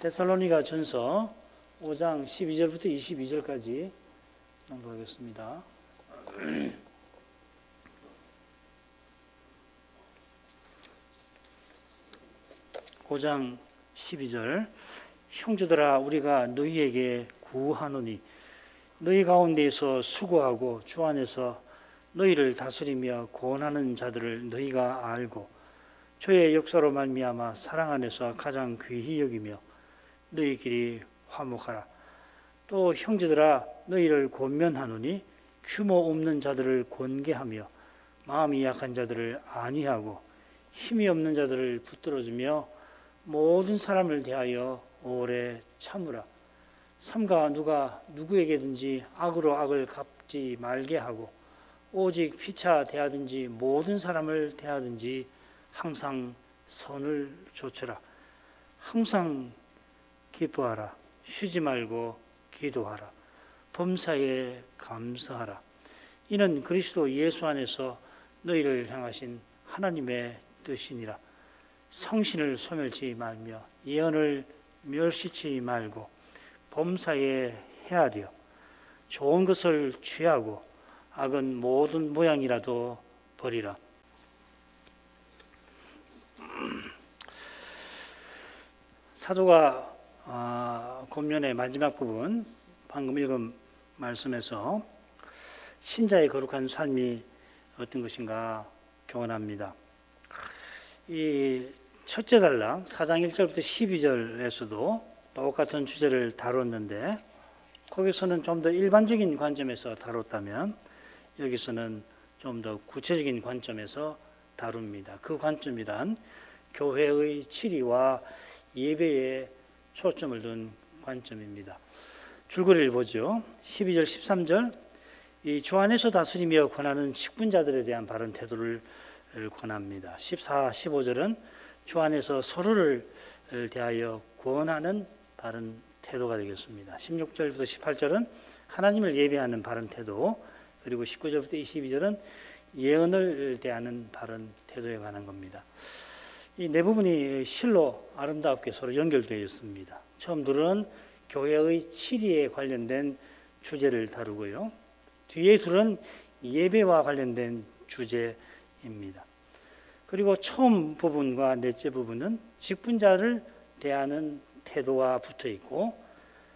데살로니가 전서 5장 12절부터 22절까지 낭독하겠습니다. 5장 12절. 형제들아, 우리가 너희에게 구하노니 너희 가운데에서 수고하고 주 안에서 너희를 다스리며 구원하는 자들을 너희가 알고 주의 역사로 말미암아 사랑 안에서 가장 귀히 여기며 너희끼리 화목하라. 또 형제들아, 너희를 권면하노니 규모 없는 자들을 권계하며 마음이 약한 자들을 안위하고 힘이 없는 자들을 붙들어주며 모든 사람을 대하여 오래 참으라. 삼가 누가 누구에게든지 악으로 악을 갚지 말게 하고 오직 피차 대하든지 모든 사람을 대하든지 항상 선을 조처라. 항상 기뻐하라. 쉬지 말고 기도하라. 범사에 감사하라. 이는 그리스도 예수 안에서 너희를 향하신 하나님의 뜻이니라. 성신을 소멸치 말며 예언을 멸시치 말고 범사에 헤아려 좋은 것을 취하고 악은 모든 모양이라도 버리라. 사도가 권면의 마지막 부분, 방금 읽은 말씀에서 신자의 거룩한 삶이 어떤 것인가 교훈합니다. 이 첫째 단락 4장 1절부터 12절에서도 똑같은 주제를 다뤘는데 거기서는 좀 더 일반적인 관점에서 다뤘다면 여기서는 좀 더 구체적인 관점에서 다룹니다. 그 관점이란 교회의 치리와 예배에 초점을 둔 관점입니다. 줄거리를 보죠. 12절 13절. 이 주 안에서 다스리며 권하는 직분자들에 대한 바른 태도를 권합니다. 14, 15절은 주 안에서 서로를 대하여 권하는 바른 태도가 되겠습니다. 16절부터 18절은 하나님을 예배하는 바른 태도, 그리고 19절부터 22절은 예언을 대하는 바른 태도에 관한 겁니다. 이 네 부분이 실로 아름답게 서로 연결되어 있습니다. 처음 둘은 교회의 치리에 관련된 주제를 다루고요. 뒤에 둘은 예배와 관련된 주제입니다. 그리고 처음 부분과 넷째 부분은 직분자를 대하는 태도와 붙어 있고,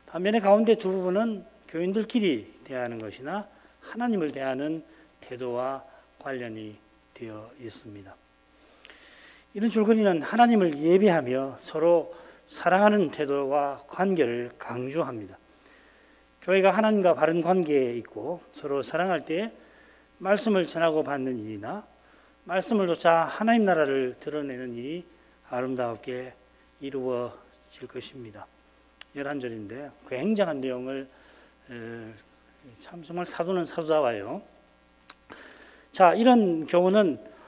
반면에 가운데 두 부분은 교인들끼리 대하는 것이나 하나님을 대하는 태도와 관련이 되어 있습니다. 이런 줄거리는 하나님을 예배하며 서로 사랑하는 태도와 관계를 강조합니다. 교회가 하나님과 바른 관계에 있고 서로 사랑할 때 말씀을 전하고 받는 일이나 말씀을 쫓아 하나님 나라를 드러내는 일이 아름답게 이루어질 것입니다. 11절인데 굉장한 내용을 참 정말 사도는 사도다워요. 자, 이런 교훈은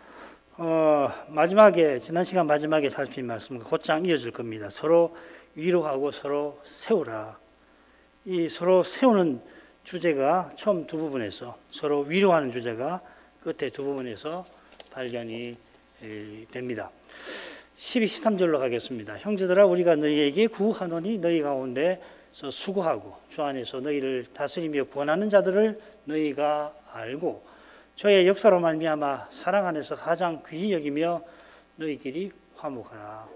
마지막에, 지난 시간 마지막에 살핀 말씀과 곧장 이어질 겁니다. 서로 위로하고 서로 세우라. 이 서로 세우는 주제가 처음 두 부분에서, 서로 위로하는 주제가 끝에 두 부분에서 발견이 됩니다. 12, 13절로 가겠습니다. 형제들아, 우리가 너희에게 구하노니 너희 가운데서 수고하고 주 안에서 너희를 다스리며 구원하는 자들을 너희가 알고 저의 역사로 말미암아 사랑 안에서 가장 귀히 여기며 너희끼리 화목하라.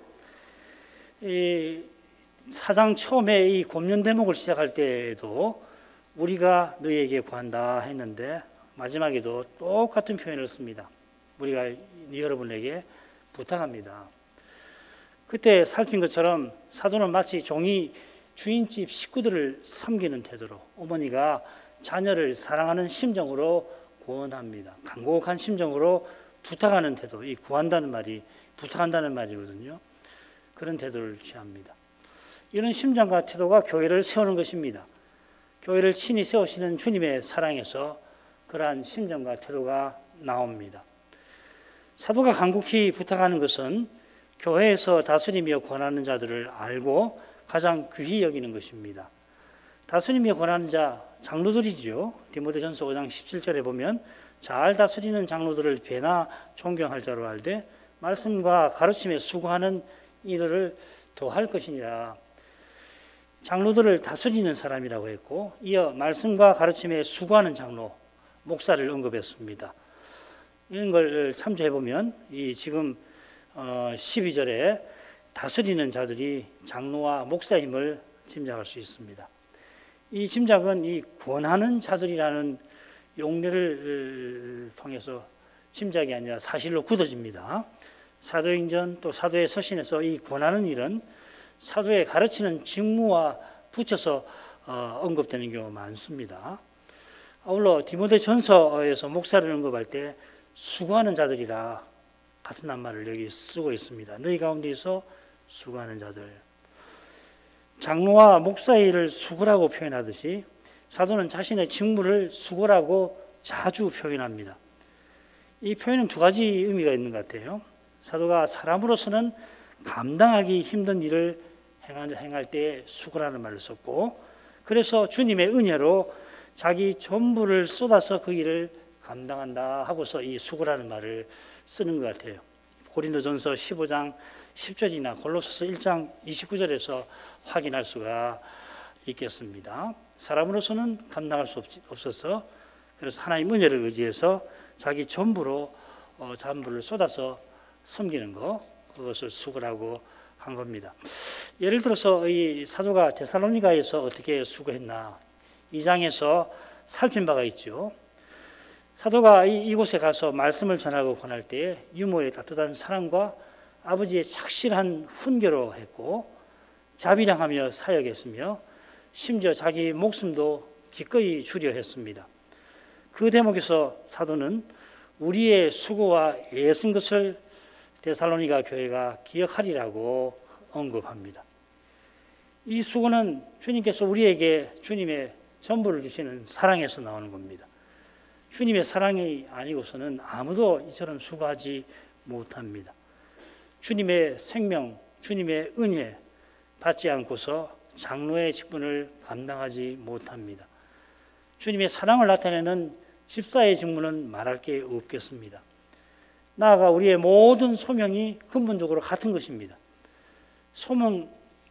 이 4장 처음에 이 권면 대목을 시작할 때에도 우리가 너희에게 구한다 했는데 마지막에도 똑같은 표현을 씁니다. 우리가 여러분에게 부탁합니다. 그때 살핀 것처럼 사도는 마치 종이 주인집 식구들을 섬기는 태도로 어머니가 자녀를 사랑하는 심정으로 구원합니다. 간곡한 심정으로 부탁하는 태도, 이 구한다는 말이 부탁한다는 말이거든요. 그런 태도를 취합니다. 이런 심정과 태도가 교회를 세우는 것입니다. 교회를 친히 세우시는 주님의 사랑에서 그러한 심정과 태도가 나옵니다. 사도가 간곡히 부탁하는 것은 교회에서 다스리며 권하는 자들을 알고 가장 귀히 여기는 것입니다. 다스리며 권하는 자, 장로들이지요. 디모데전서 5장 17절에 보면 잘 다스리는 장로들을 배나 존경할 자로 알되 말씀과 가르침에 수고하는 이들을 더할 것이니라. 장로들을 다스리는 사람이라고 했고, 이어 말씀과 가르침에 수고하는 장로, 목사를 언급했습니다. 이런 걸 참조해 보면 이 지금 12절에 다스리는 자들이 장로와 목사임을 짐작할 수 있습니다. 이 짐작은 이 권하는 자들이라는 용례를 통해서 짐작이 아니라 사실로 굳어집니다. 사도행전 또 사도의 서신에서 이 권하는 일은 사도의 가르치는 직무와 붙여서 언급되는 경우가 많습니다. 아울러 디모데전서에서 목사를 언급할 때 수고하는 자들이라 같은 낱말을 여기 쓰고 있습니다. 너희 가운데서 수고하는 자들. 장로와 목사의 일을 수고라고 표현하듯이 사도는 자신의 직무를 수고라고 자주 표현합니다. 이 표현은 두 가지 의미가 있는 것 같아요. 사도가 사람으로서는 감당하기 힘든 일을 행할 때 수고라는 말을 썼고, 그래서 주님의 은혜로 자기 전부를 쏟아서 그 일을 감당한다 하고서 이 수고라는 말을 쓰는 것 같아요. 고린도전서 15장 10절이나 골로새서 1장 29절에서 확인할 수가 있겠습니다. 사람으로서는 감당할 수 없어서 그래서 하나님 은혜를 의지해서 자기 전부로 전부를 쏟아서 섬기는 것, 그것을 수고라고 한 겁니다. 예를 들어서 이 사도가 데살로니가에서 어떻게 수고했나 2장에서 살핀 바가 있죠. 사도가 이곳에 가서 말씀을 전하고 권할 때 유모의 따뜻한 사랑과 아버지의 착실한 훈계로 했고, 자비량하며 사역했으며 심지어 자기 목숨도 기꺼이 주려 했습니다. 그 대목에서 사도는 우리의 수고와 애쓴 것을 데살로니가 교회가 기억하리라고 언급합니다. 이 수고는 주님께서 우리에게 주님의 전부를 주시는 사랑에서 나오는 겁니다. 주님의 사랑이 아니고서는 아무도 이처럼 수고하지 못합니다. 주님의 생명, 주님의 은혜 받지 않고서 장로의 직분을 감당하지 못합니다. 주님의 사랑을 나타내는 집사의 직무는 말할 게 없겠습니다. 나아가 우리의 모든 소명이 근본적으로 같은 것입니다. 소명,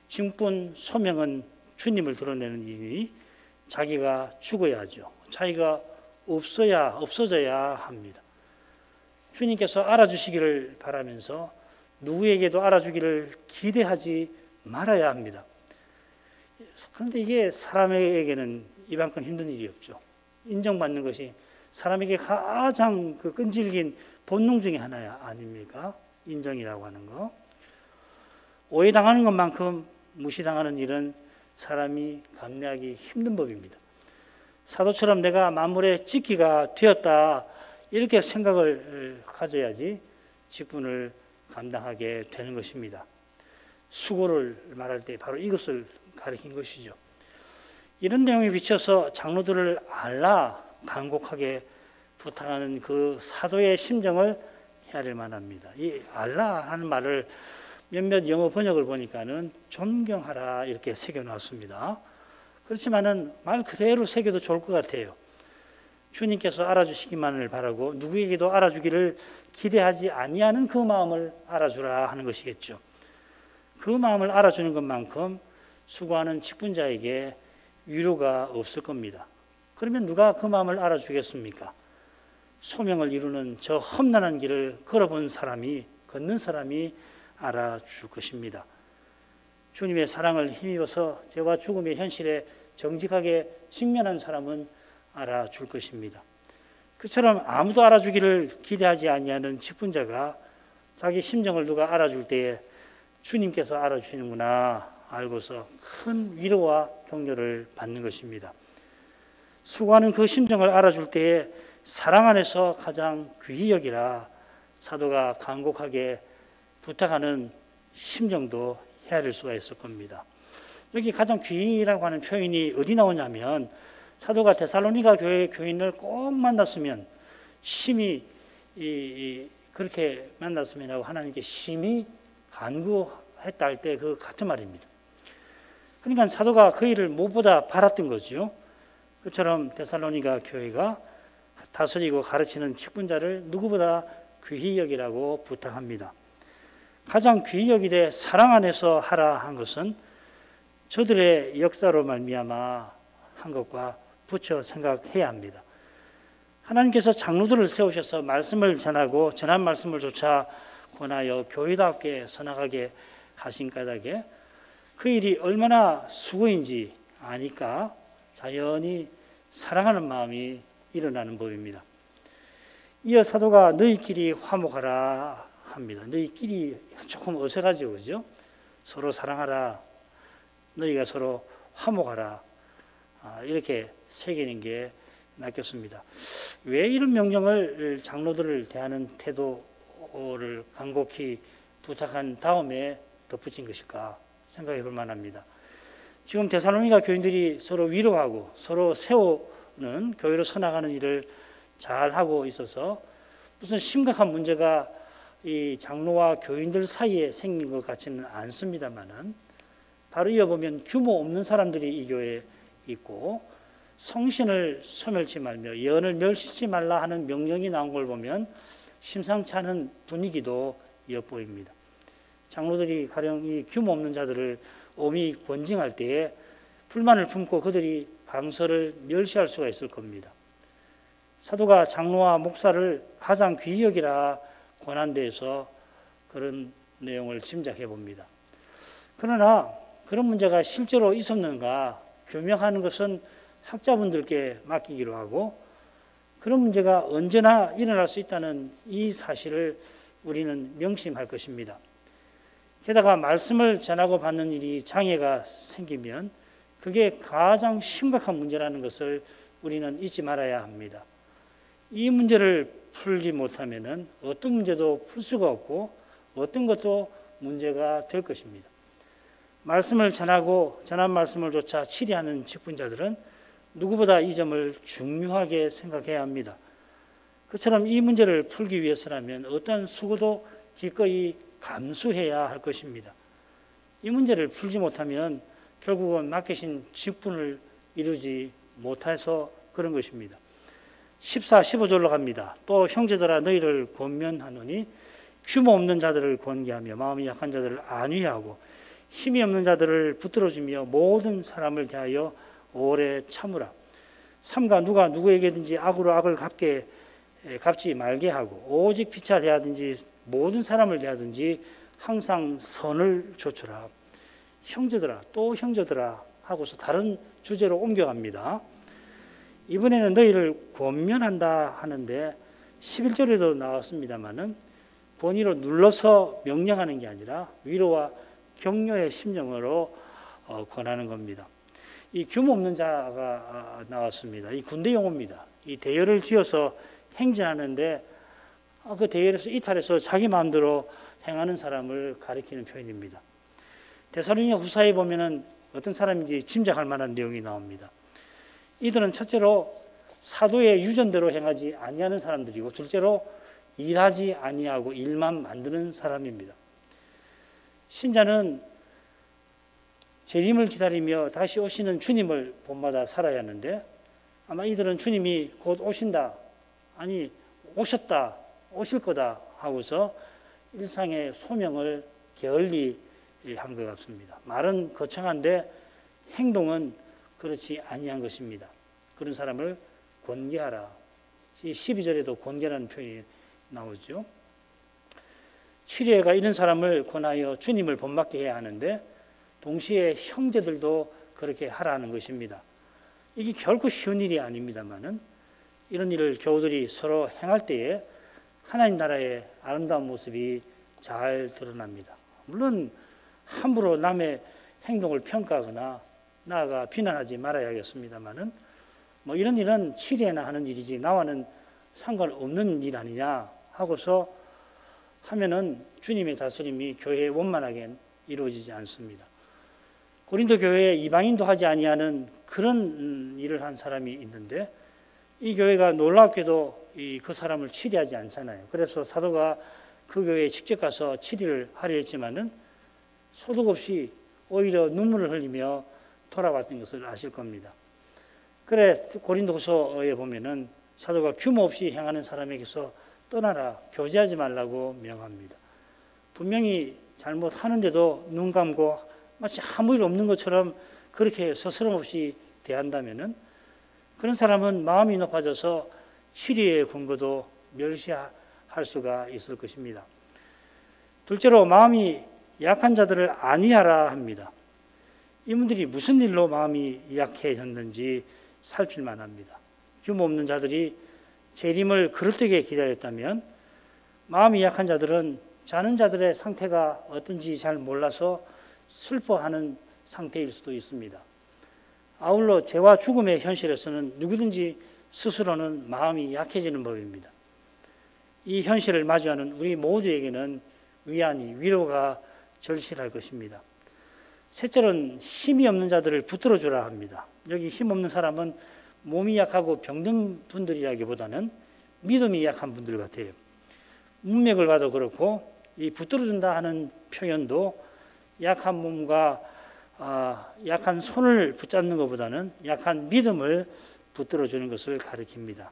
직분, 소명은 주님을 드러내는 일이니 자기가 죽어야 하죠. 자기가 없어져야 합니다. 주님께서 알아주시기를 바라면서 누구에게도 알아주기를 기대하지 말아야 합니다. 그런데 이게 사람에게는 이만큼 힘든 일이 없죠. 인정받는 것이 사람에게 가장 그 끈질긴 본능 중에 하나 아닙니까? 인정이라고 하는 거. 오해당하는 것만큼 무시당하는 일은 사람이 감내하기 힘든 법입니다. 사도처럼 내가 만물의 지키가 되었다 이렇게 생각을 가져야지 직분을 감당하게 되는 것입니다. 수고를 말할 때 바로 이것을 가리킨 것이죠. 이런 내용에 비춰서 장로들을 간곡하게 부탁하는 그 사도의 심정을 헤아릴 만합니다. 이 하는 말을 몇몇 영어 번역을 보니까는 존경하라 이렇게 새겨놨습니다. 그렇지만은 말 그대로 새겨도 좋을 것 같아요. 주님께서 알아주시기만을 바라고 누구에게도 알아주기를 기대하지 아니하는 그 마음을 알아주라 하는 것이겠죠. 그 마음을 알아주는 것만큼 수고하는 직분자에게 위로가 없을 겁니다. 그러면 누가 그 마음을 알아주겠습니까? 소명을 이루는 저 험난한 길을 걷는 사람이 알아줄 것입니다. 주님의 사랑을 힘입어서 죄와 죽음의 현실에 정직하게 직면한 사람은 알아줄 것입니다. 그처럼 아무도 알아주기를 기대하지 아니하는 직분자가 자기 심정을 누가 알아줄 때에 주님께서 알아주시는구나 알고서 큰 위로와 격려를 받는 것입니다. 수고하는 그 심정을 알아줄 때에 사랑 안에서 가장 귀히 여기라 사도가 간곡하게 부탁하는 심정도 헤아릴 수가 있을 겁니다. 여기 가장 귀히라고 하는 표현이 어디 나오냐면 사도가 데살로니가 교회 교인을 꼭 만났으면 심히 그렇게 만났으면 하고 하나님께 심히 간구했다 할 때 그 같은 말입니다. 그러니까 사도가 그 일을 무엇보다 바랐던 거죠. 그처럼 데살로니가 교회가 다스리고 가르치는 직분자를 누구보다 귀히 여기라고 부탁합니다. 가장 귀히 여기되 사랑 안에서 하라 한 것은 저들의 역사로 말미암아 한 것과 붙여 생각해야 합니다. 하나님께서 장로들을 세우셔서 말씀을 전하고 전한 말씀을 조차 권하여 교회답게 서나가게 하신 까닭에 그 일이 얼마나 수고인지 아니까 자연히 사랑하는 마음이 일어나는 법입니다. 이어 사도가 너희끼리 화목하라 합니다. 너희끼리 조금 어색하죠, 그죠? 서로 사랑하라, 너희가 서로 화목하라, 이렇게 새기는 게 낫겠습니다. 왜 이런 명령을 장로들을 대하는 태도를 간곡히 부탁한 다음에 덧붙인 것일까 생각해 볼 만합니다. 지금 데살로니가 교인들이 서로 위로하고 서로 세우는 교회로 서나가는 일을 잘 하고 있어서 무슨 심각한 문제가 이 장로와 교인들 사이에 생긴 것 같지는 않습니다만은 바로 이어보면 규모 없는 사람들이 이 교회에 있고 성신을 소멸치 말며 예언을 멸시치 말라 하는 명령이 나온 걸 보면 심상치 않은 분위기도 엿보입니다. 장로들이 가령 이 규모 없는 자들을 엄히 권징할 때에 불만을 품고 그들이 강서를 멸시할 수가 있을 겁니다. 사도가 장로와 목사를 가장 귀히 여기라 권한 데에서 그런 내용을 짐작해 봅니다. 그러나 그런 문제가 실제로 있었는가 규명하는 것은 학자분들께 맡기기로 하고 그런 문제가 언제나 일어날 수 있다는 이 사실을 우리는 명심할 것입니다. 게다가 말씀을 전하고 받는 일이 장애가 생기면 그게 가장 심각한 문제라는 것을 우리는 잊지 말아야 합니다. 이 문제를 풀지 못하면 어떤 문제도 풀 수가 없고 어떤 것도 문제가 될 것입니다. 말씀을 전하고 전한 말씀을 조차 치리하는 직분자들은 누구보다 이 점을 중요하게 생각해야 합니다. 그처럼 이 문제를 풀기 위해서라면 어떤 수고도 기꺼이 감수해야 할 것입니다. 이 문제를 풀지 못하면 결국은 맡기신 직분을 이루지 못해서 그런 것입니다. 14, 15절로 갑니다. 또 형제들아 너희를 권면하노니 규모 없는 자들을 권계하며 마음이 약한 자들을 안위하고 힘이 없는 자들을 붙들어주며 모든 사람을 대하여 오래 참으라. 삼가 누가 누구에게든지 악으로 악을 갚지 말게 하고 오직 피차 대하든지 모든 사람을 대하든지 항상 선을 조처라. 형제들아 또 형제들아 하고서 다른 주제로 옮겨갑니다. 이번에는 너희를 권면한다 하는데 11절에도 나왔습니다마는 권위로 눌러서 명령하는 게 아니라 위로와 격려의 심정으로 권하는 겁니다. 이 규모 없는 자가 나왔습니다. 이 군대 용어입니다. 이 대열을 지어서 행진하는데 그 대열에서 이탈해서 자기 마음대로 행하는 사람을 가리키는 표현입니다. 데살로니가 후서에 보면은 어떤 사람인지 짐작할 만한 내용이 나옵니다. 이들은 첫째로 사도의 유전대로 행하지 아니하는 사람들이고 둘째로 일하지 아니하고 일만 만드는 사람입니다. 신자는 재림을 기다리며 다시 오시는 주님을 본받아 살아야 하는데 아마 이들은 주님이 곧 오신다, 아니 오셨다, 오실 거다 하고서 일상의 소명을 게을리 한 것 같습니다. 말은 거창한데 행동은 그렇지 아니한 것입니다. 그런 사람을 권계하라. 이 12절에도 권계라는 표현이 나오죠. 치례가 이런 사람을 권하여 주님을 본받게 해야 하는데 동시에 형제들도 그렇게 하라는 것입니다. 이게 결코 쉬운 일이 아닙니다만은 이런 일을 교우들이 서로 행할 때에 하나님 나라의 아름다운 모습이 잘 드러납니다. 물론 함부로 남의 행동을 평가하거나 나아가 비난하지 말아야겠습니다만은 이런 일은 치리에나 하는 일이지 나와는 상관없는 일 아니냐 하고서 하면은 주님의 다스림이 교회에 원만하게 이루어지지 않습니다. 고린도 교회에 이방인도 하지 아니하는 그런 일을 한 사람이 있는데 이 교회가 놀랍게도 그 사람을 치리하지 않잖아요. 그래서 사도가 그 교회에 직접 가서 치리를 하려 했지만은 소득 없이 오히려 눈물을 흘리며 돌아왔던 것을 아실 겁니다. 그래 고린도후서에 보면은 사도가 규모 없이 행하는 사람에게서 떠나라, 교제하지 말라고 명합니다. 분명히 잘못하는데도 눈 감고 마치 아무 일 없는 것처럼 그렇게 서스럼없이 대한다면은 그런 사람은 마음이 높아져서 치리의 근거도 멸시할 수가 있을 것입니다. 둘째로 마음이 약한 자들을 안위하라 합니다. 이분들이 무슨 일로 마음이 약해졌는지 살필만 합니다. 규모 없는 자들이 재림을 그릇되게 기다렸다면 마음이 약한 자들은 자는 자들의 상태가 어떤지 잘 몰라서 슬퍼하는 상태일 수도 있습니다. 아울러 죄와 죽음의 현실에서는 누구든지 스스로는 마음이 약해지는 법입니다. 이 현실을 마주하는 우리 모두에게는 위안이, 위로가 절실할 것입니다. 셋째로는 힘이 없는 자들을 붙들어 주라 합니다. 여기 힘 없는 사람은 몸이 약하고 병든 분들이라기보다는 믿음이 약한 분들 같아요. 문맥을 봐도 그렇고 이 붙들어 준다 하는 표현도 약한 몸과 약한 손을 붙잡는 것보다는 약한 믿음을 붙들어 주는 것을 가리킵니다.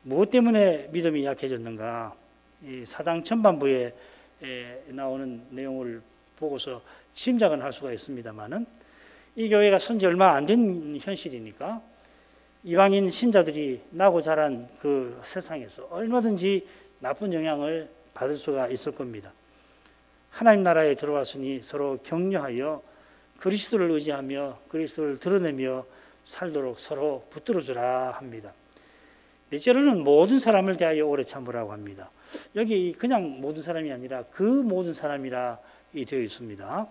무엇 때문에 믿음이 약해졌는가? 이 사장 전반부에 나오는 내용을 보고서 짐작은 할 수가 있습니다만은 이 교회가 선지 얼마 안 된 현실이니까 이방인 신자들이 나고 자란 그 세상에서 얼마든지 나쁜 영향을 받을 수가 있을 겁니다. 하나님 나라에 들어왔으니 서로 격려하여 그리스도를 의지하며 그리스도를 드러내며 살도록 서로 붙들어주라 합니다. 넷째로는 모든 사람을 대하여 오래 참으라고 합니다. 여기 그냥 모든 사람이 아니라 그 모든 사람이라 되어 있습니다.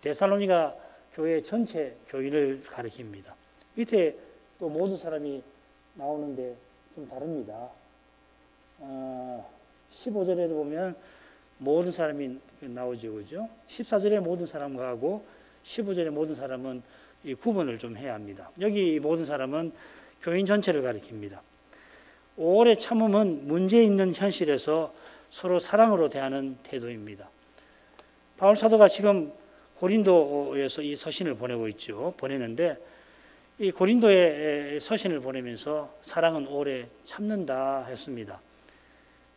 데살로니가 교회 전체 교인을 가리킵니다. 밑에 또 모든 사람이 나오는데 좀 다릅니다. 15절에도 보면 모든 사람이 나오죠, 그죠? 14절에 모든 사람과 하고 15절에 모든 사람은 이 구분을 좀 해야 합니다. 여기 모든 사람은 교인 전체를 가리킵니다. 오래 참음은 문제 있는 현실에서 서로 사랑으로 대하는 태도입니다. 바울 사도가 지금 고린도에서 이 서신을 보내고 있죠. 보내는데 이 고린도에 서신을 보내면서 사랑은 오래 참는다 했습니다.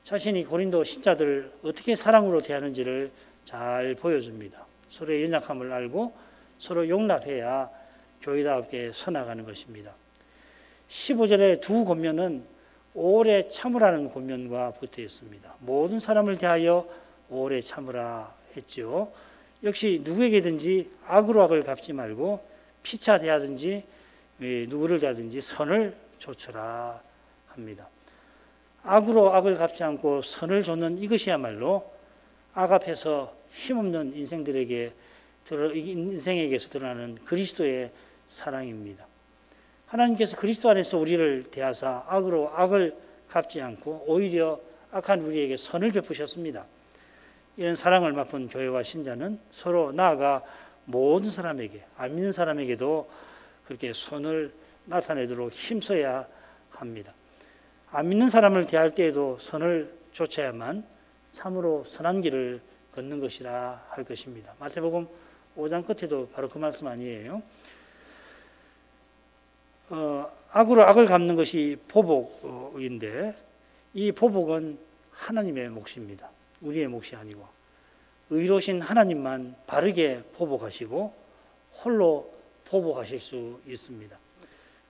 자신이 고린도 신자들 어떻게 사랑으로 대하는지를 잘 보여줍니다. 서로의 연약함을 알고 서로 용납해야 교회답게 서나가는 것입니다. 15절의 두 권면은 오래 참으라는 권면과 붙어 있습니다. 모든 사람을 대하여 오래 참으라 했죠. 역시 누구에게든지 악으로 악을 갚지 말고 피차 대하든지 누구를 대하든지 선을 좇으라 합니다. 악으로 악을 갚지 않고 선을 좇는 이것이야말로 악 앞에서 힘없는 인생에게서 드러나는 그리스도의 사랑입니다. 하나님께서 그리스도 안에서 우리를 대하사 악으로 악을 갚지 않고 오히려 악한 우리에게 선을 베푸셨습니다. 이런 사랑을 맛본 교회와 신자는 서로 나아가 모든 사람에게, 안 믿는 사람에게도 그렇게 선을 나타내도록 힘써야 합니다. 안 믿는 사람을 대할 때에도 선을 좇아야만 참으로 선한 길을 걷는 것이라 할 것입니다. 마태복음 5장 끝에도 바로 그 말씀 아니에요? 악으로 악을 갚는 것이 보복인데 이 보복은 하나님의 몫입니다. 우리의 몫이 아니고 의로우신 하나님만 바르게 보복하시고 홀로 보복하실 수 있습니다.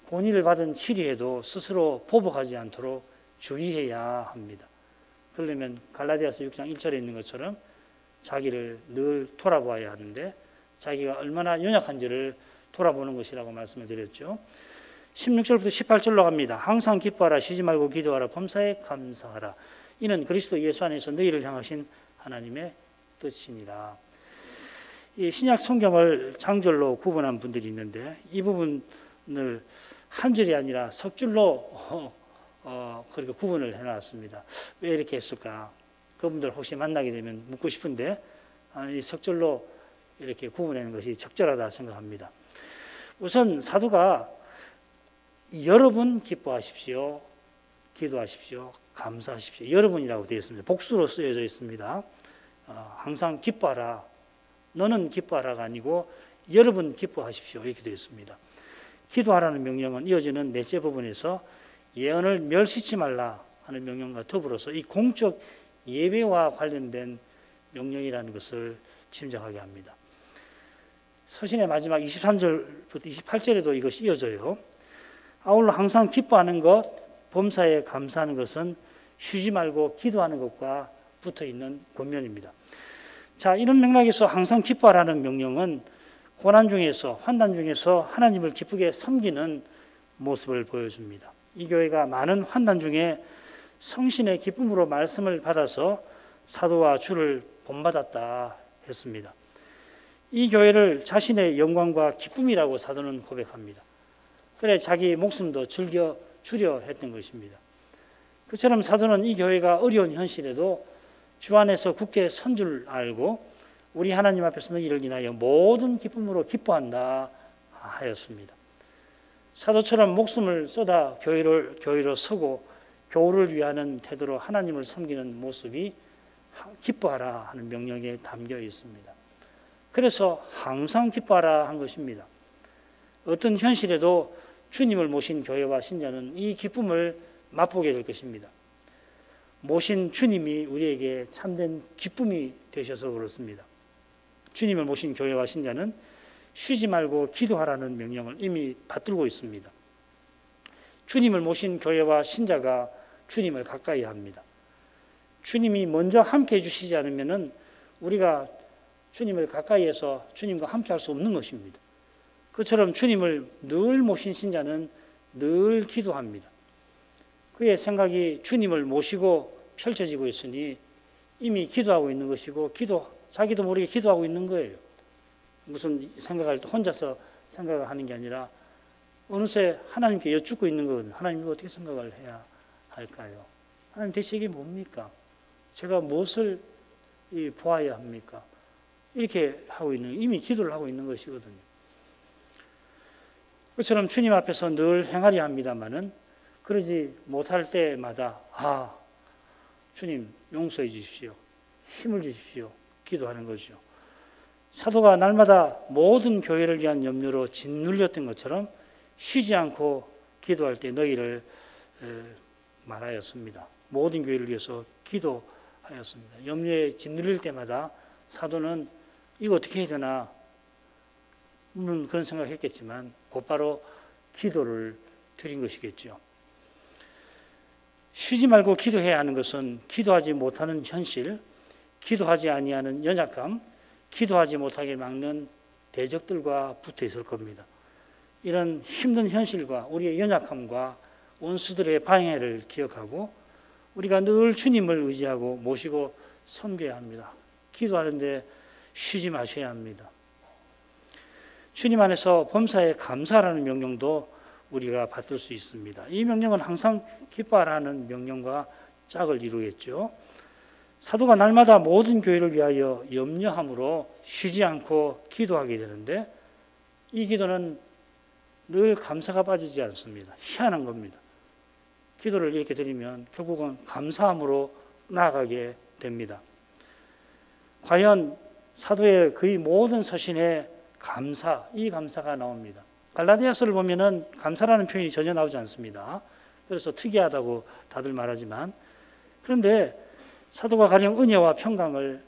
권위를 받은 치리에도 스스로 보복하지 않도록 주의해야 합니다. 그러려면 갈라디아서 6장 1절에 있는 것처럼 자기를 늘 돌아보아야 하는데 자기가 얼마나 연약한지를 돌아보는 것이라고 말씀을 드렸죠. 16절부터 18절로 갑니다. 항상 기뻐하라, 쉬지 말고 기도하라, 범사에 감사하라. 이는 그리스도 예수 안에서 너희를 향하신 하나님의 뜻이니라. 이 신약 성경을 장절로 구분한 분들이 있는데 이 부분을 한 절이 아니라 석 줄로 그렇게 구분을 해놨습니다. 왜 이렇게 했을까? 그분들 혹시 만나게 되면 묻고 싶은데 이 석 줄로 이렇게 구분하는 것이 적절하다 생각합니다. 우선 사도가 여러분 기뻐하십시오, 기도하십시오, 감사하십시오. 여러분이라고 되어 있습니다. 복수로 쓰여져 있습니다. 항상 기뻐하라, 너는 기뻐하라가 아니고 여러분 기뻐하십시오 이렇게 되어 있습니다. 기도하라는 명령은 이어지는 넷째 부분에서 예언을 멸시치 말라 하는 명령과 더불어서 이 공적 예배와 관련된 명령이라는 것을 짐작하게 합니다. 서신의 마지막 23절부터 28절에도 이것이 이어져요. 아울러 항상 기뻐하는 것, 범사에 감사하는 것은 쉬지 말고 기도하는 것과 붙어 있는 권면입니다. 자, 이런 맥락에서 항상 기뻐하라는 명령은 고난 중에서, 환난 중에서 하나님을 기쁘게 섬기는 모습을 보여줍니다. 이 교회가 많은 환난 중에 성신의 기쁨으로 말씀을 받아서 사도와 주를 본받았다 했습니다. 이 교회를 자신의 영광과 기쁨이라고 사도는 고백합니다. 그래 자기 목숨도 줄여 했던 것입니다. 그처럼 사도는 이 교회가 어려운 현실에도 주 안에서 굳게 선 줄 알고 우리 하나님 앞에서 너희를 인하여 모든 기쁨으로 기뻐한다 하였습니다. 사도처럼 목숨을 쏟아 교회로 서고 교우를 위하는 태도로 하나님을 섬기는 모습이 기뻐하라 하는 명령에 담겨 있습니다. 그래서 항상 기뻐하라 한 것입니다. 어떤 현실에도 주님을 모신 교회와 신자는 이 기쁨을 맛보게 될 것입니다. 모신 주님이 우리에게 참된 기쁨이 되셔서 그렇습니다. 주님을 모신 교회와 신자는 쉬지 말고 기도하라는 명령을 이미 받들고 있습니다. 주님을 모신 교회와 신자가 주님을 가까이 합니다. 주님이 먼저 함께 해주시지 않으면 우리가 주님을 가까이해서 주님과 함께 할 수 없는 것입니다. 그처럼 주님을 늘 모신 신자는 늘 기도합니다. 그의 생각이 주님을 모시고 펼쳐지고 있으니 이미 기도하고 있는 것이고 자기도 모르게 기도하고 있는 거예요. 무슨 생각할 때 혼자서 생각을 하는 게 아니라 어느새 하나님께 여쭙고 있는 건 하나님 이거 어떻게 생각을 해야 할까요? 하나님 대체 이게 뭡니까? 제가 무엇을 보아야 합니까? 이렇게 하고 이미 기도를 하고 있는 것이거든요. 그처럼 주님 앞에서 늘 행하려 합니다만은 그러지 못할 때마다 주님 용서해 주십시오. 힘을 주십시오. 기도하는 거죠. 사도가 날마다 모든 교회를 위한 염려로 짓눌렸던 것처럼 쉬지 않고 기도할 때 너희를 말하였습니다. 모든 교회를 위해서 기도하였습니다. 염려에 짓눌릴 때마다 사도는 이거 어떻게 해야 되나 물론 그런 생각을 했겠지만 곧바로 기도를 드린 것이겠죠. 쉬지 말고 기도해야 하는 것은 기도하지 못하는 현실, 기도하지 아니하는 연약함, 기도하지 못하게 막는 대적들과 붙어 있을 겁니다. 이런 힘든 현실과 우리의 연약함과 원수들의 방해를 기억하고 우리가 늘 주님을 의지하고 모시고 섬겨야 합니다. 기도하는데 쉬지 마셔야 합니다. 주님 안에서 범사에 감사하라는 명령도 우리가 받을 수 있습니다. 이 명령은 항상 기뻐하라는 명령과 짝을 이루겠죠. 사도가 날마다 모든 교회를 위하여 염려함으로 쉬지 않고 기도하게 되는데 이 기도는 늘 감사가 빠지지 않습니다. 희한한 겁니다. 기도를 이렇게 드리면 결국은 감사함으로 나아가게 됩니다. 과연 사도의 거의 모든 서신에 이 감사가 나옵니다. 갈라디아서를 보면은 감사라는 표현이 전혀 나오지 않습니다. 그래서 특이하다고 다들 말하지만 그런데 사도가 가령 은혜와 평강을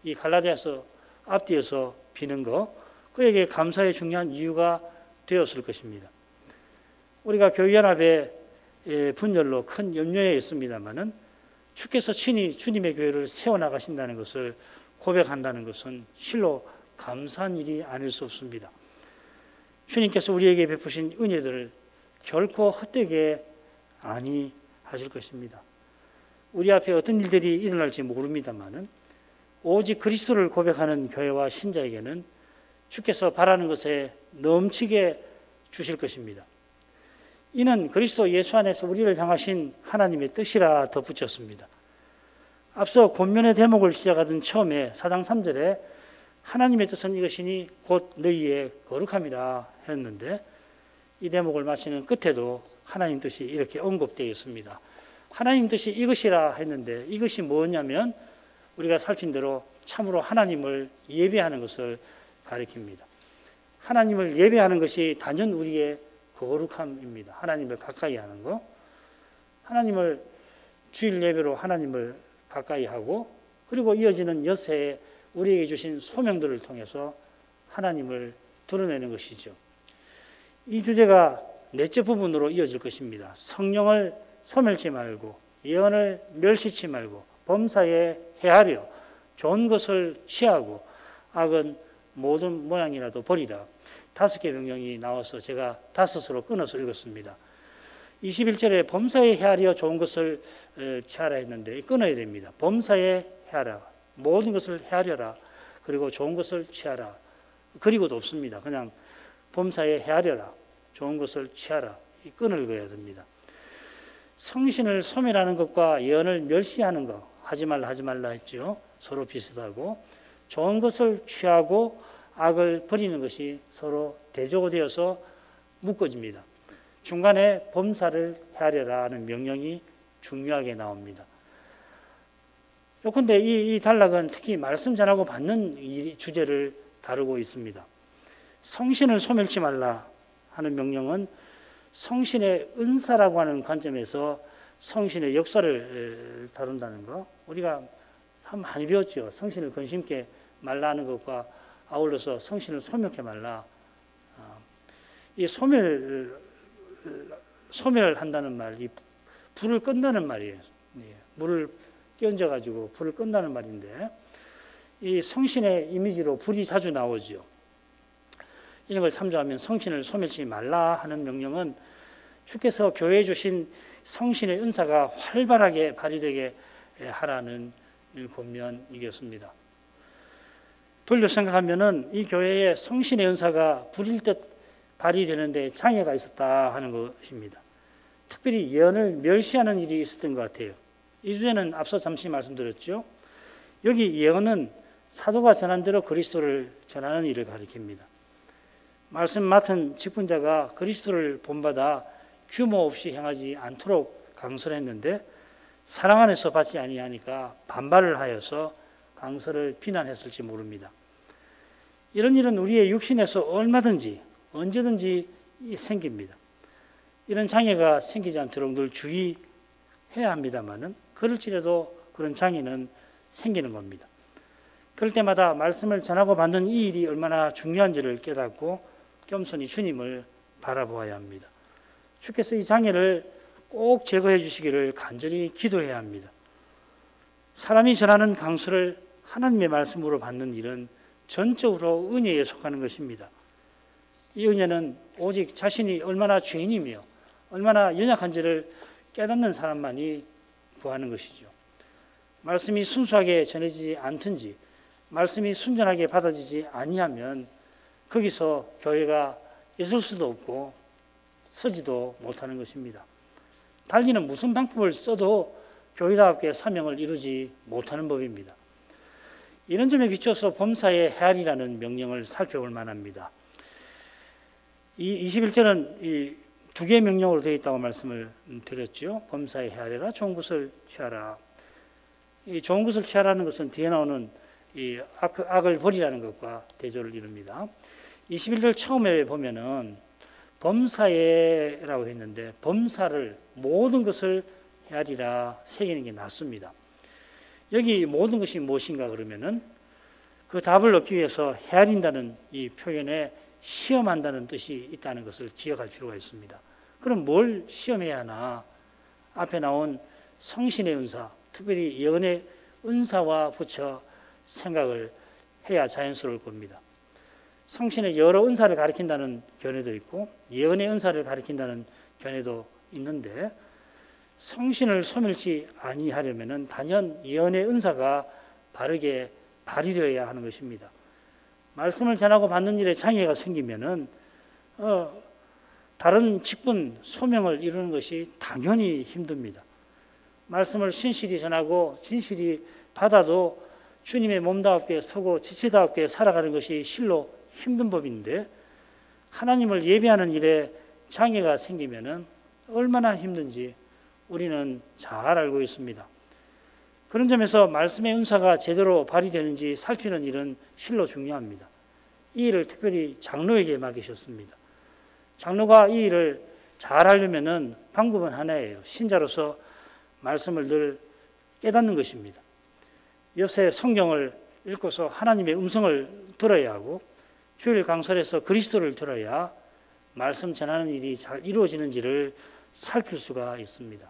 이 갈라디아서 앞뒤에서 비는 거 그에게 감사의 중요한 이유가 되었을 것입니다. 우리가 교회연합의 분열로 큰 염려에 있습니다만은 주께서 친히 주님의 교회를 세워나가신다는 것을 고백한다는 것은 실로 감사한 일이 아닐 수 없습니다. 주님께서 우리에게 베푸신 은혜들을 결코 헛되게 아니하실 것입니다. 우리 앞에 어떤 일들이 일어날지 모릅니다만은 오직 그리스도를 고백하는 교회와 신자에게는 주께서 바라는 것에 넘치게 주실 것입니다. 이는 그리스도 예수 안에서 우리를 향하신 하나님의 뜻이라 덧붙였습니다. 앞서 권면의 대목을 시작하던 처음에 4장 3절에 하나님의 뜻은 이것이니 곧 너희의 거룩함이라 했는데 이 대목을 마치는 끝에도 하나님 뜻이 이렇게 언급되어 있습니다. 하나님 뜻이 이것이라 했는데 이것이 뭐냐면 우리가 살핀 대로 참으로 하나님을 예배하는 것을 가리킵니다. 하나님을 예배하는 것이 단연 우리의 거룩함입니다. 하나님을 가까이 하는 거. 하나님을 주일 예배로 하나님을 가까이 하고 그리고 이어지는 여세에 우리에게 주신 소명들을 통해서 하나님을 드러내는 것이죠. 이 주제가 넷째 부분으로 이어질 것입니다. 성령을 소멸치 말고 예언을 멸시치 말고 범사에 헤아려 좋은 것을 취하고 악은 모든 모양이라도 버리라. 5개 명령이 나와서 제가 5으로 끊어서 읽었습니다. 21절에 범사에 헤아려 좋은 것을 취하라 했는데 끊어야 됩니다. 범사에 헤아라. 모든 것을 헤아려라. 그리고 좋은 것을 취하라. 그리고도 없습니다. 그냥 범사에 헤아려라. 좋은 것을 취하라. 이 끈을 그어야 됩니다. 성신을 소멸하는 것과 예언을 멸시하는 것 하지 말라 했죠. 서로 비슷하고 좋은 것을 취하고 악을 버리는 것이 서로 대조가 되어서 묶어집니다. 중간에 범사를 헤아려라 하는 명령이 중요하게 나옵니다. 요컨대 이 단락은 특히 말씀 전하고 받는 이 주제를 다루고 있습니다. 성신을 소멸치 말라 하는 명령은 성신의 은사라고 하는 관점에서 성신의 역사를 다룬다는 거. 우리가 참 많이 배웠죠. 성신을 근심케 말라 하는 것과 아울러서 성신을 소멸케 말라. 이 소멸한다는 말, 이 불을 끈다는 말이에요. 물을 끼얹어 가지고 불을 끈다는 말인데, 이 성신의 이미지로 불이 자주 나오죠. 이런 걸 참조하면 성신을 소멸치 말라 하는 명령은 주께서 교회에 주신 성신의 은사가 활발하게 발휘되게 하라는 권면이겠습니다. 돌려 생각하면은 이 교회에 성신의 은사가 불일 듯 발휘되는데 장애가 있었다 하는 것입니다. 특별히 예언을 멸시하는 일이 있었던 것 같아요. 이 주제는 앞서 잠시 말씀드렸죠. 여기 예언은 사도가 전한 대로 그리스도를 전하는 일을 가리킵니다. 말씀 맡은 직분자가 그리스도를 본받아 규모 없이 행하지 않도록 강설을 했는데 사랑 안에서 받지 아니하니까 반발을 하여서 강설을 비난했을지 모릅니다. 이런 일은 우리의 육신에서 얼마든지 언제든지 생깁니다. 이런 장애가 생기지 않도록 늘 주의해야 합니다만은 그럴지라도 그런 장애는 생기는 겁니다. 그럴 때마다 말씀을 전하고 받는 이 일이 얼마나 중요한지를 깨닫고 겸손히 주님을 바라보아야 합니다. 주께서 이 장애를 꼭 제거해 주시기를 간절히 기도해야 합니다. 사람이 전하는 강수를 하나님의 말씀으로 받는 일은 전적으로 은혜에 속하는 것입니다. 이 은혜는 오직 자신이 얼마나 죄인이며 얼마나 연약한지를 깨닫는 사람만이 구하는 것이죠. 말씀이 순수하게 전해지지 않든지 말씀이 순전하게 받아지지 아니하면 거기서 교회가 있을 수도 없고 서지도 못하는 것입니다. 달리는 무슨 방법을 써도 교회답게 사명을 이루지 못하는 법입니다. 이런 점에 비춰서 범사에 헤아리라는 명령을 살펴볼 만합니다. 이 21절은 이 두 개의 명령으로 되어 있다고 말씀을 드렸죠. 범사에 헤아려라, 좋은 것을 취하라. 이 좋은 것을 취하라는 것은 뒤에 나오는 이 악을 버리라는 것과 대조를 이룹니다. 21절 처음에 보면은 범사에라고 했는데 범사를 모든 것을 헤아리라 새기는 게 낫습니다. 여기 모든 것이 무엇인가 그러면은 그 답을 얻기 위해서 헤아린다는 이 표현에 시험한다는 뜻이 있다는 것을 기억할 필요가 있습니다. 그럼 뭘 시험해야 하나? 앞에 나온 성신의 은사, 특별히 예언의 은사와 붙여 생각을 해야 자연스러울 겁니다. 성신의 여러 은사를 가리킨다는 견해도 있고 예언의 은사를 가리킨다는 견해도 있는데 성신을 소멸치 아니하려면은 단연 예언의 은사가 바르게 발휘되어야 하는 것입니다. 말씀을 전하고 받는 일에 장애가 생기면은 다른 직분 소명을 이루는 것이 당연히 힘듭니다. 말씀을 신실히 전하고 진실히 받아도 주님의 몸답게 서고 지체답게 살아가는 것이 실로 힘든 법인데 하나님을 예배하는 일에 장애가 생기면은 얼마나 힘든지 우리는 잘 알고 있습니다. 그런 점에서 말씀의 은사가 제대로 발휘되는지 살피는 일은 실로 중요합니다. 이 일을 특별히 장로에게 맡기셨습니다. 장로가 이 일을 잘 하려면은 방법은 하나예요. 신자로서 말씀을 늘 깨닫는 것입니다. 요새 성경을 읽고서 하나님의 음성을 들어야 하고 주일 강설에서 그리스도를 들어야 말씀 전하는 일이 잘 이루어지는지를 살필 수가 있습니다.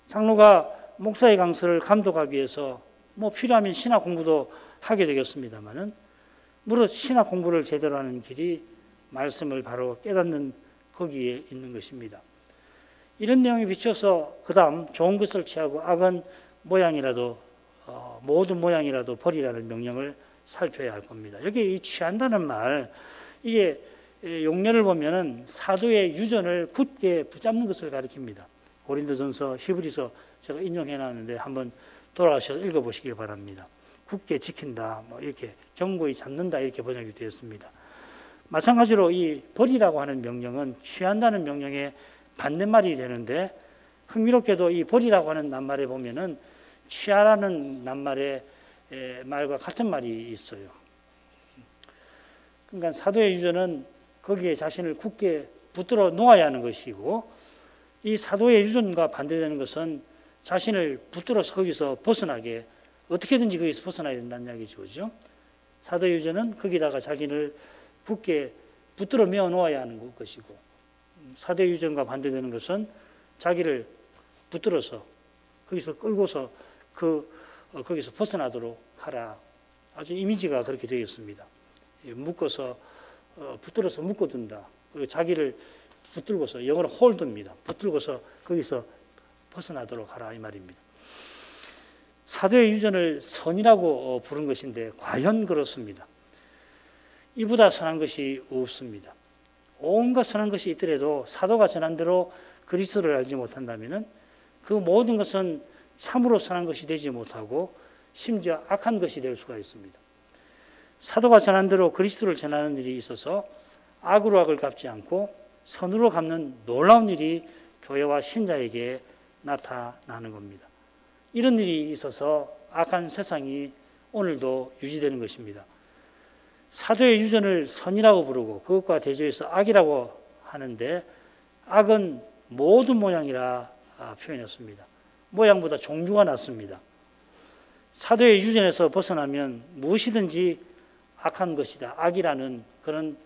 장로가 목사의 강설을 감독하기 위해서 필요하면 신학 공부도 하게 되겠습니다만은 무릇 신학 공부를 제대로 하는 길이 말씀을 바로 깨닫는 거기에 있는 것입니다. 이런 내용에 비춰서 그 다음 좋은 것을 취하고 악은 모양이라도 모든 모양이라도 버리라는 명령을 살펴야 할 겁니다. 여기 이 취한다는 말, 이게 용례를 보면은 사도의 유전을 굳게 붙잡는 것을 가리킵니다. 고린도전서, 히브리서 제가 인용해 놨는데 한번 돌아가셔서 읽어보시기 바랍니다. 굳게 지킨다, 이렇게 견고히 잡는다 이렇게 번역이 되었습니다. 마찬가지로 이 버리라고 하는 명령은 취한다는 명령의 반대말이 되는데 흥미롭게도 이 버리라고 하는 낱말에 보면은 취하라는 낱말의 말과 같은 말이 있어요. 그러니까 사도의 유전은 거기에 자신을 굳게 붙들어 놓아야 하는 것이고, 이 사도의 유전과 반대되는 것은 자신을 붙들어서 거기서 벗어나게, 어떻게든지 거기서 벗어나야 된다는 이야기죠. 그죠? 사도의 유전은 거기다가 자기를 굳게 붙들어 메어 놓아야 하는 것이고, 사도의 유전과 반대되는 것은 자기를 붙들어서 거기서 끌고서 거기서 벗어나도록 하라. 아주 이미지가 그렇게 되어 있습니다. 묶어서 붙들어서 묶어둔다. 그리고 자기를 붙들고서, 영어로 홀드입니다. 붙들고서 거기서 벗어나도록 하라 이 말입니다. 사도의 유전을 선이라고 부른 것인데 과연 그렇습니다. 이보다 선한 것이 없습니다. 온갖 선한 것이 있더라도 사도가 전한 대로 그리스도를 알지 못한다면 그 모든 것은 참으로 선한 것이 되지 못하고 심지어 악한 것이 될 수가 있습니다. 사도가 전한 대로 그리스도를 전하는 일이 있어서 악으로 악을 갚지 않고 선으로 갚는 놀라운 일이 교회와 신자에게 나타나는 겁니다. 이런 일이 있어서 악한 세상이 오늘도 유지되는 것입니다. 사도의 유전을 선이라고 부르고 그것과 대조해서 악이라고 하는데, 악은 모든 모양이라 표현했습니다. 모양보다 종류가 낫습니다. 사도의 유전에서 벗어나면 무엇이든지 악한 것이다, 악이라는 그런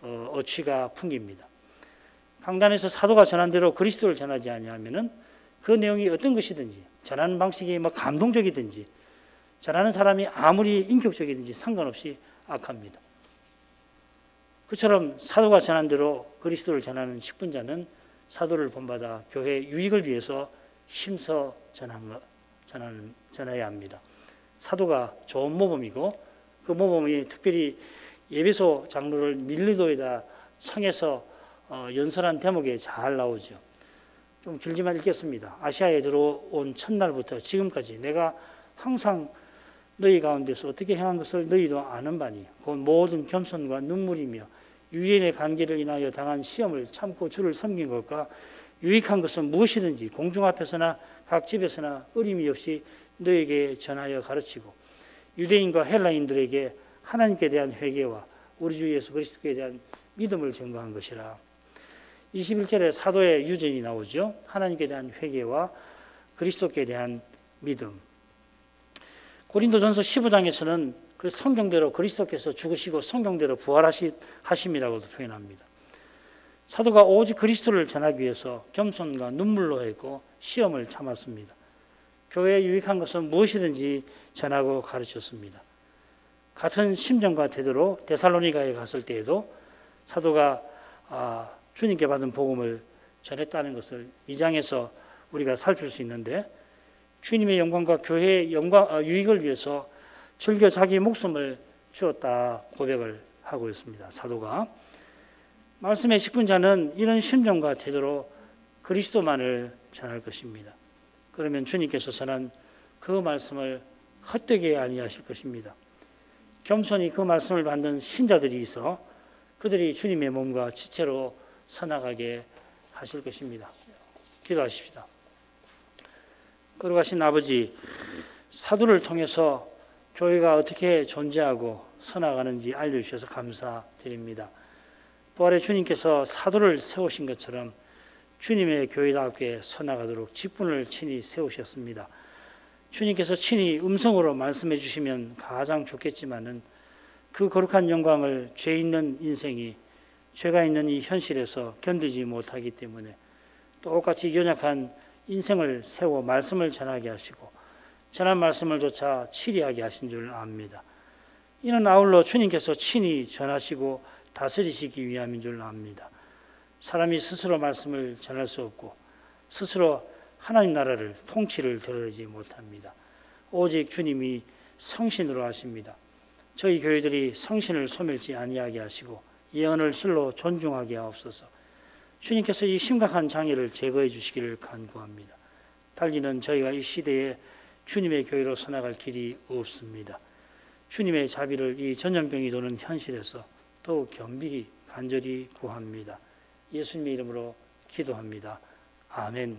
어취가 풍깁니다. 강단에서 사도가 전한 대로 그리스도를 전하지 아니하면은 그 내용이 어떤 것이든지, 전하는 방식이 감동적이든지, 전하는 사람이 아무리 인격적이든지 상관없이 악합니다. 그처럼 사도가 전한 대로 그리스도를 전하는 직분자는 사도를 본받아 교회의 유익을 위해서 힘써 전해야 합니다. 사도가 좋은 모범이고, 그 모범이 특별히 예배소 장로를 밀리도에다 청해서 연설한 대목에 잘 나오죠. 좀 길지만 읽겠습니다. 아시아에 들어온 첫날부터 지금까지 내가 항상 너희 가운데서 어떻게 행한 것을 너희도 아는 바니 곧 모든 겸손과 눈물이며 유인의 관계를 인하여 당한 시험을 참고 주를 섬긴 것과 유익한 것은 무엇이든지 공중 앞에서나 각 집에서나 어림이 없이 너에게 전하여 가르치고 유대인과 헬라인들에게 하나님께 대한 회개와 우리 주 예수 그리스도에 대한 믿음을 증거한 것이라. 21절에 사도의 유전이 나오죠. 하나님께 대한 회개와 그리스도께 대한 믿음. 고린도전서 15장에서는 그 성경대로 그리스도께서 죽으시고 성경대로 부활하심이라고도 표현합니다. 사도가 오직 그리스도를 전하기 위해서 겸손과 눈물로 했고 시험을 참았습니다. 교회에 유익한 것은 무엇이든지 전하고 가르쳤습니다. 같은 심정과 태도로 데살로니가에 갔을 때에도 사도가 주님께 받은 복음을 전했다는 것을 이 장에서 우리가 살필 수 있는데, 주님의 영광과 교회의 유익을 위해서 즐겨 자기 목숨을 주었다 고백을 하고 있습니다. 사도가. 말씀의 직분자는 이런 심정과 태도로 그리스도만을 전할 것입니다. 그러면 주님께서 전한 그 말씀을 헛되게 아니하실 것입니다. 겸손히 그 말씀을 받는 신자들이 있어 그들이 주님의 몸과 지체로 서나가게 하실 것입니다. 기도하십시다. 거룩하신 아버지, 사도를 통해서 교회가 어떻게 존재하고 서나가는지 알려주셔서 감사드립니다. 부활의 주님께서 사도를 세우신 것처럼 주님의 교회답게 서나가도록 직분을 친히 세우셨습니다. 주님께서 친히 음성으로 말씀해 주시면 가장 좋겠지만은 그 거룩한 영광을 죄 있는 인생이, 죄가 있는 이 현실에서 견디지 못하기 때문에 똑같이 연약한 인생을 세워 말씀을 전하게 하시고 전한 말씀을 조차 치리하게 하신 줄 압니다. 이는 아울러 주님께서 친히 전하시고 다스리시기 위함인 줄 압니다. 사람이 스스로 말씀을 전할 수 없고 스스로 하나님 나라를 통치를 드러내지 못합니다. 오직 주님이 성신으로 하십니다. 저희 교회들이 성신을 소멸치 아니하게 하시고 예언을 실로 존중하게 하옵소서. 주님께서 이 심각한 장애를 제거해 주시기를 간구합니다. 달리는 저희가 이 시대에 주님의 교회로 서나갈 길이 없습니다. 주님의 자비를 이 전염병이 도는 현실에서 더욱 겸비히 간절히 구합니다. 예수님의 이름으로 기도합니다. 아멘.